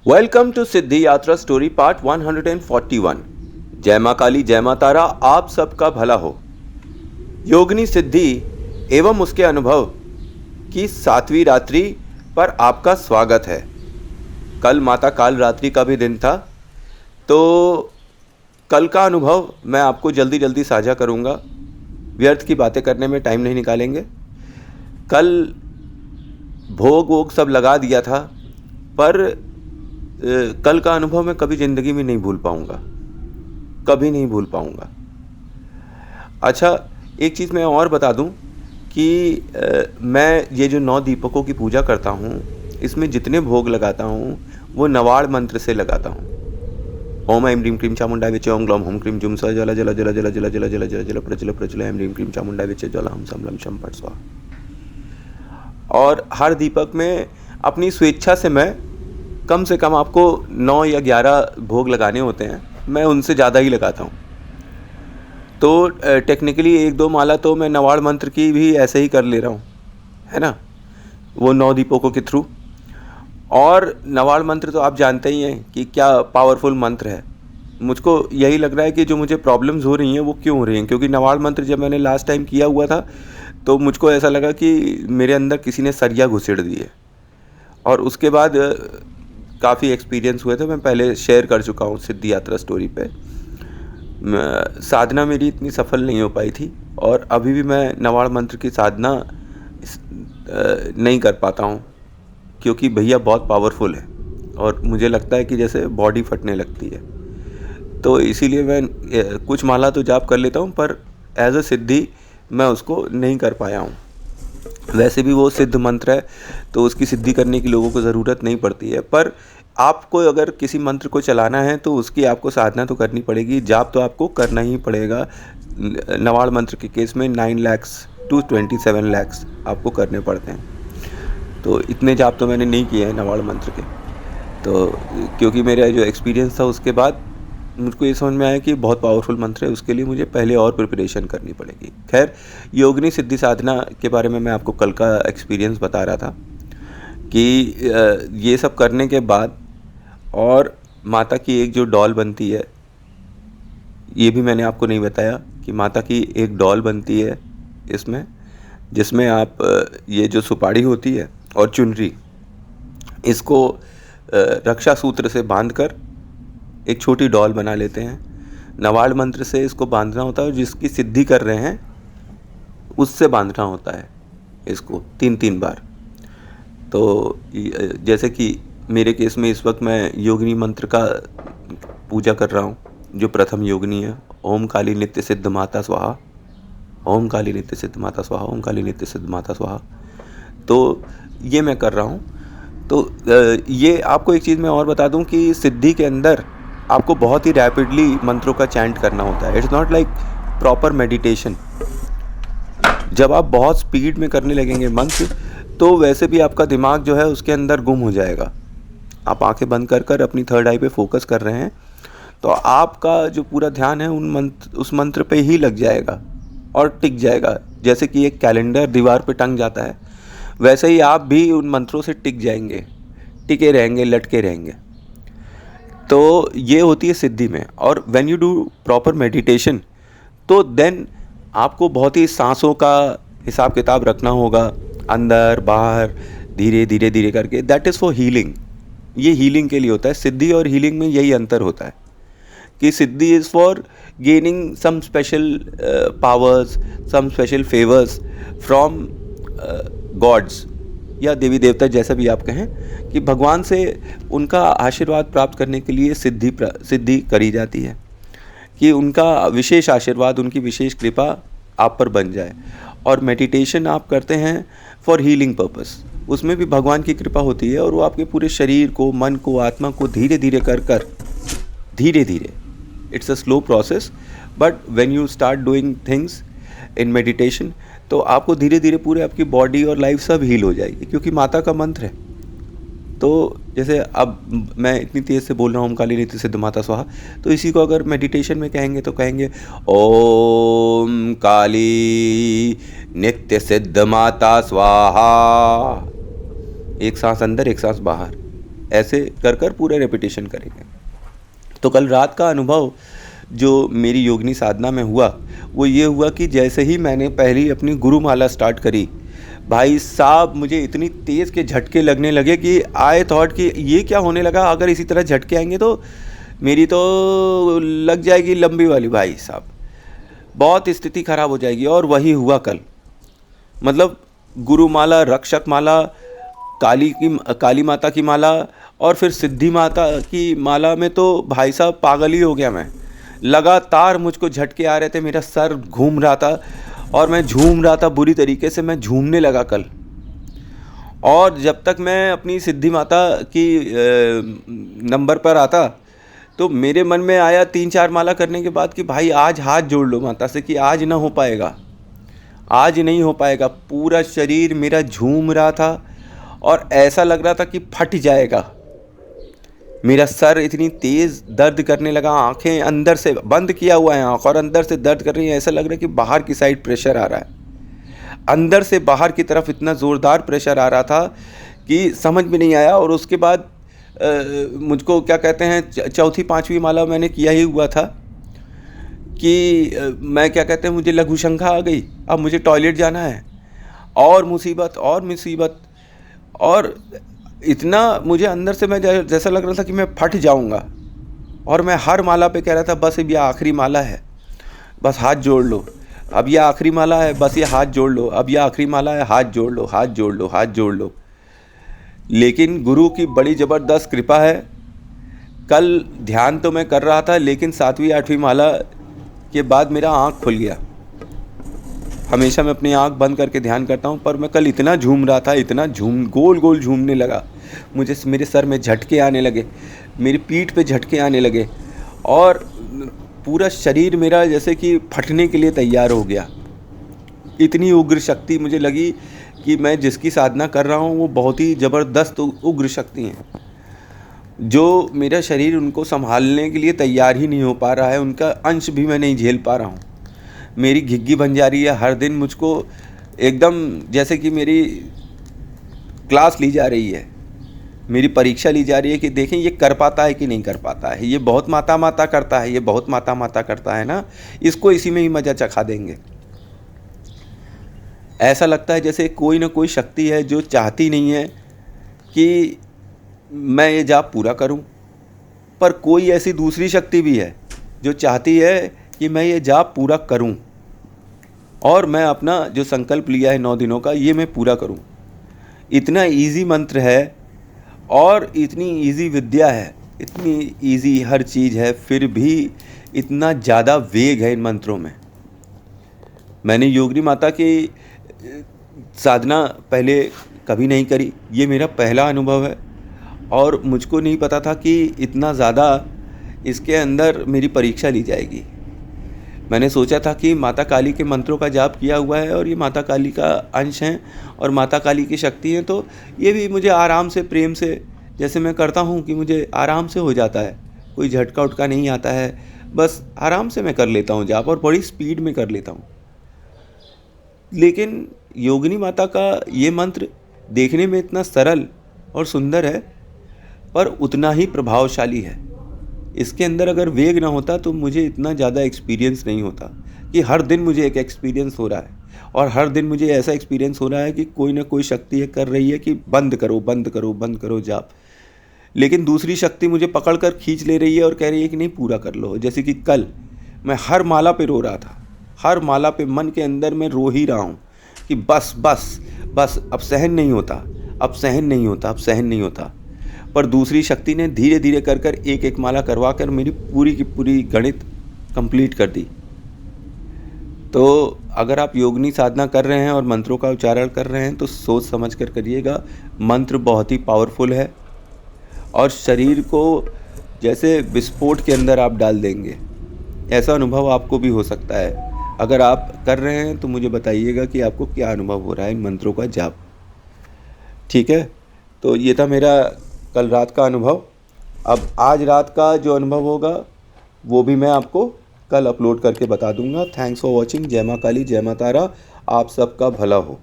Welcome to सिद्धि यात्रा story part 141। जय मां काली जय मां तारा, आप सबका भला हो। योगिनी सिद्धि एवं उसके अनुभव की 7वीं रात्रि पर आपका स्वागत है। कल माता काल रात्रि का भी दिन था, तो कल का अनुभव मैं आपको जल्दी जल्दी साझा करूंगा। व्यर्थ की बातें करने में टाइम नहीं निकालेंगे। कल भोग वोग सब लगा दिया था, पर कल का अनुभव मैं कभी ज़िंदगी में नहीं भूल पाऊंगा, कभी नहीं भूल पाऊंगा। अच्छा, एक चीज़ मैं और बता दूं कि मैं ये जो 9 दीपकों की पूजा करता हूँ, इसमें जितने भोग लगाता हूँ वो नवाड़ मंत्र से लगाता हूँ। ओम ऐं ह्रीं क्लीं चामुंडाय विचे ओम ग्लौम हुम क्लीं जुम स जल जल जल जल जल जल जल जल जल प्रज्वल प्रज्वल ऐं ह्रीं क्लीं चामुंडाय विचे जल हम सम लम शम पट स्वाहा। और हर दीपक में अपनी स्वेच्छा से मैं कम से कम आपको 9 या 11 भोग लगाने होते हैं, मैं उनसे ज़्यादा ही लगाता हूँ। तो टेक्निकली 1-2 माला तो मैं नवाड़ मंत्र की भी ऐसे ही कर ले रहा हूँ, है ना, वो 9 दीपकों के थ्रू। और नवाड़ मंत्र तो आप जानते ही हैं कि क्या पावरफुल मंत्र है। मुझको यही लग रहा है कि जो मुझे प्रॉब्लम्स हो रही हैं वो क्यों हो रही हैं, क्योंकि नवाड़ मंत्र जब मैंने लास्ट टाइम किया हुआ था तो मुझको ऐसा लगा कि मेरे अंदर किसी ने सरिया घुसेड़ दी है। और उसके बाद काफ़ी एक्सपीरियंस हुए थे, मैं पहले शेयर कर चुका हूँ सिद्धि यात्रा स्टोरी पे। साधना मेरी इतनी सफल नहीं हो पाई थी और अभी भी मैं नवाड़ मंत्र की साधना नहीं कर पाता हूँ, क्योंकि भैया बहुत पावरफुल है और मुझे लगता है कि जैसे बॉडी फटने लगती है। तो इसीलिए मैं कुछ माला तो जाप कर लेता हूँ, पर एज अ सिद्धि मैं उसको नहीं कर पाया हूँ। वैसे भी वो सिद्ध मंत्र है तो उसकी सिद्धि करने की लोगों को ज़रूरत नहीं पड़ती है, पर आपको अगर किसी मंत्र को चलाना है तो उसकी आपको साधना तो करनी पड़ेगी, जाप तो आपको करना ही पड़ेगा। नवाड़ मंत्र के केस में 9 लाख to 27 लाख आपको करने पड़ते हैं। तो इतने जाप तो मैंने नहीं किए हैं नवाड़ मंत्र के, तो क्योंकि मेरा जो एक्सपीरियंस था उसके बाद मुझको ये समझ में आया कि बहुत पावरफुल मंत्र है, उसके लिए मुझे पहले और प्रिपरेशन करनी पड़ेगी। खैर, योगिनी सिद्धि साधना के बारे में मैं आपको कल का एक्सपीरियंस बता रहा था कि ये सब करने के बाद और माता की एक जो डॉल बनती है, ये भी मैंने आपको नहीं बताया कि माता की एक डॉल बनती है इसमें, जिसमें आप ये जो सुपारी होती है और चुनरी, इसको रक्षा सूत्र से बांधकर एक छोटी डॉल बना लेते हैं। नवाड़ मंत्र से इसको बांधना होता है और जिसकी सिद्धि कर रहे हैं उससे बांधना होता है इसको 3-3 बार। तो जैसे कि मेरे केस में इस वक्त मैं योगिनी मंत्र का पूजा कर रहा हूँ, जो प्रथम योगिनी है, ओम काली नित्य सिद्ध माता स्वाहा, ओम काली नित्य सिद्ध माता स्वाहा, ओम काली नित्य सिद्ध माता स्वाहा। तो ये मैं कर रहा हूँ। तो ये आपको एक चीज़ मैं और बता दूँ कि सिद्धि के अंदर आपको बहुत ही रैपिडली मंत्रों का चैंट करना होता है। It's not like proper meditation. जब आप बहुत स्पीड में करने लगेंगे मंत्र, तो वैसे भी आपका दिमाग जो है उसके अंदर गुम हो जाएगा। आप आंखें बंद कर कर अपनी थर्ड आई पे फोकस कर रहे हैं, तो आपका जो पूरा ध्यान है उस मंत्र पे ही लग जाएगा और टिक जाएगा। जैसे कि एक कैलेंडर दीवार पे टंग जाता है, वैसे ही आप भी उन मंत्रों से टिक जाएंगे, टिके रहेंगे, लटके रहेंगे। तो ये होती है सिद्धि में। और when you do proper meditation, तो देन आपको बहुत ही सांसों का हिसाब किताब रखना होगा, अंदर बाहर धीरे धीरे धीरे करके। That is for healing. ये हीलिंग के लिए होता है। सिद्धि और हीलिंग में यही अंतर होता है कि siddhi is for gaining some special powers, some special favours from gods या देवी देवता, जैसा भी आप कहें, कि भगवान से उनका आशीर्वाद प्राप्त करने के लिए सिद्धि करी जाती है कि उनका विशेष आशीर्वाद, उनकी विशेष कृपा आप पर बन जाए। और मेडिटेशन आप करते हैं फॉर हीलिंग पर्पस, उसमें भी भगवान की कृपा होती है और वो आपके पूरे शरीर को, मन को, आत्मा को धीरे धीरे कर धीरे धीरे, it's a slow process, but when you start doing things in meditation, तो आपको धीरे धीरे पूरे आपकी बॉडी और लाइफ सब हील हो जाएगी, क्योंकि माता का मंत्र है। तो जैसे अब मैं इतनी तेज़ से बोल रहा हूँ ओम काली नित्य सिद्ध माता स्वाहा, तो इसी को अगर मेडिटेशन में कहेंगे तो कहेंगे ओम काली नित्य सिद्ध माता स्वाहा। एक सांस अंदर, एक सांस बाहर। ऐसे कर कर पूरे रेपिटेशन करेंगे। तो कल रात का अनुभव जो मेरी योगिनी साधना में हुआ वो ये हुआ कि जैसे ही मैंने पहली अपनी गुरुमाला स्टार्ट करी, भाई साहब मुझे इतनी तेज़ के झटके लगने लगे कि आई थॉट कि ये क्या होने लगा, अगर इसी तरह झटके आएंगे तो मेरी तो लग जाएगी लंबी वाली, भाई साहब बहुत स्थिति ख़राब हो जाएगी। और वही हुआ कल, मतलब गुरुमाला, रक्षक माला, काली माता की माला और फिर सिद्धि माता की माला में तो भाई साहब पागल ही हो गया मैं। लगातार मुझको झटके आ रहे थे, मेरा सर घूम रहा था और मैं झूम रहा था, बुरी तरीके से मैं झूमने लगा कल। और जब तक मैं अपनी सिद्धि माता की नंबर पर आता तो मेरे मन में आया 3-4 माला करने के बाद कि भाई आज हाथ जोड़ लो माता से कि आज ना हो पाएगा, आज नहीं हो पाएगा। पूरा शरीर मेरा झूम रहा था और ऐसा लग रहा था कि फट जाएगा। मेरा सर इतनी तेज़ दर्द करने लगा, आंखें अंदर से बंद किया हुआ है आँख और अंदर से दर्द कर रही है, ऐसा लग रहा है कि बाहर की साइड प्रेशर आ रहा है। अंदर से बाहर की तरफ इतना ज़ोरदार प्रेशर आ रहा था कि समझ में नहीं आया। और उसके बाद मुझको क्या कहते हैं, चौथी 5वीं माला मैंने किया ही हुआ था कि मैं क्या कहते हैं, मुझे लघु शंका आ गई, अब मुझे टॉयलेट जाना है और मुसीबत और मुसीबत। और इतना मुझे अंदर से मैं जैसा लग रहा था कि मैं फट जाऊंगा। और मैं हर माला पे कह रहा था बस अब ये आखिरी माला है, बस हाथ जोड़ लो, अब ये आखिरी माला है, बस ये हाथ जोड़ लो, अब ये आखिरी माला है, हाथ जोड़ लो, हाथ जोड़ लो, हाथ जोड़ लो। लेकिन गुरु की बड़ी ज़बरदस्त कृपा है, कल ध्यान तो मैं कर रहा था लेकिन 7वीं 8वीं माला के बाद मेरा आँख खुल गया। हमेशा मैं अपनी आँख बंद करके ध्यान करता हूँ, पर मैं कल इतना झूम रहा था, इतना गोल गोल झूमने लगा, मेरे सर में झटके आने लगे, मेरी पीठ पे झटके आने लगे और पूरा शरीर मेरा जैसे कि फटने के लिए तैयार हो गया। इतनी उग्र शक्ति मुझे लगी कि मैं जिसकी साधना कर रहा हूँ वो बहुत ही ज़बरदस्त उग्र शक्ति हैं, जो मेरा शरीर उनको संभालने के लिए तैयार ही नहीं हो पा रहा है, उनका अंश भी मैं नहीं झेल पा रहा हूँ। मेरी घिग्गी बन जा रही है, हर दिन मुझको एकदम जैसे कि मेरी क्लास ली जा रही है, मेरी परीक्षा ली जा रही है कि देखें ये कर पाता है कि नहीं कर पाता है, ये बहुत माता माता करता है, ये बहुत माता माता करता है ना, इसको इसी में ही मज़ा चखा देंगे। ऐसा लगता है जैसे कोई ना कोई शक्ति है जो चाहती नहीं है कि मैं ये जाप पूरा करूं, पर कोई ऐसी दूसरी शक्ति भी है जो चाहती है कि मैं ये जाप पूरा करूं और मैं अपना जो संकल्प लिया है 9 दिनों का ये मैं पूरा करूं। इतना इजी मंत्र है और इतनी इजी विद्या है, इतनी इजी हर चीज़ है, फिर भी इतना ज़्यादा वेग है इन मंत्रों में। मैंने योगिनी माता की साधना पहले कभी नहीं करी, ये मेरा पहला अनुभव है और मुझको नहीं पता था कि इतना ज़्यादा इसके अंदर मेरी परीक्षा ली जाएगी। मैंने सोचा था कि माता काली के मंत्रों का जाप किया हुआ है और ये माता काली का अंश हैं और माता काली की शक्ति हैं, तो ये भी मुझे आराम से प्रेम से जैसे मैं करता हूँ कि मुझे आराम से हो जाता है, कोई झटका उटका नहीं आता है, बस आराम से मैं कर लेता हूँ जाप और बड़ी स्पीड में कर लेता हूँ। लेकिन योगिनी माता का ये मंत्र देखने में इतना सरल और सुंदर है पर उतना ही प्रभावशाली है। इसके अंदर अगर वेग ना होता तो मुझे इतना ज़्यादा एक्सपीरियंस नहीं होता कि हर दिन मुझे एक एक्सपीरियंस हो रहा है और हर दिन मुझे ऐसा एक्सपीरियंस हो रहा है कि कोई ना कोई शक्ति कर रही है कि बंद करो बंद करो बंद करो जाप, लेकिन दूसरी शक्ति मुझे पकड़ कर खींच ले रही है और कह रही है कि नहीं पूरा कर लो। जैसे कि कल मैं हर माला पे रो रहा था, हर माला पे मन के अंदर मैं रो ही रहा हूँ कि बस बस बस अब सहन नहीं होता, अब सहन नहीं होता, अब सहन नहीं होता। पर दूसरी शक्ति ने धीरे धीरे कर कर एक एक माला करवा कर मेरी पूरी की पूरी गणित कंप्लीट कर दी। तो अगर आप योगिनी साधना कर रहे हैं और मंत्रों का उच्चारण कर रहे हैं तो सोच समझ कर करिएगा। मंत्र बहुत ही पावरफुल है और शरीर को जैसे विस्फोट के अंदर आप डाल देंगे, ऐसा अनुभव आपको भी हो सकता है। अगर आप कर रहे हैं तो मुझे बताइएगा कि आपको क्या अनुभव हो रहा है इन मंत्रों का जाप। ठीक है, तो ये था मेरा कल रात का अनुभव। अब आज रात का जो अनुभव होगा वो भी मैं आपको कल अपलोड करके बता दूंगा। Thanks for watching. जय माँ काली, जय माँ तारा। आप सबका भला हो।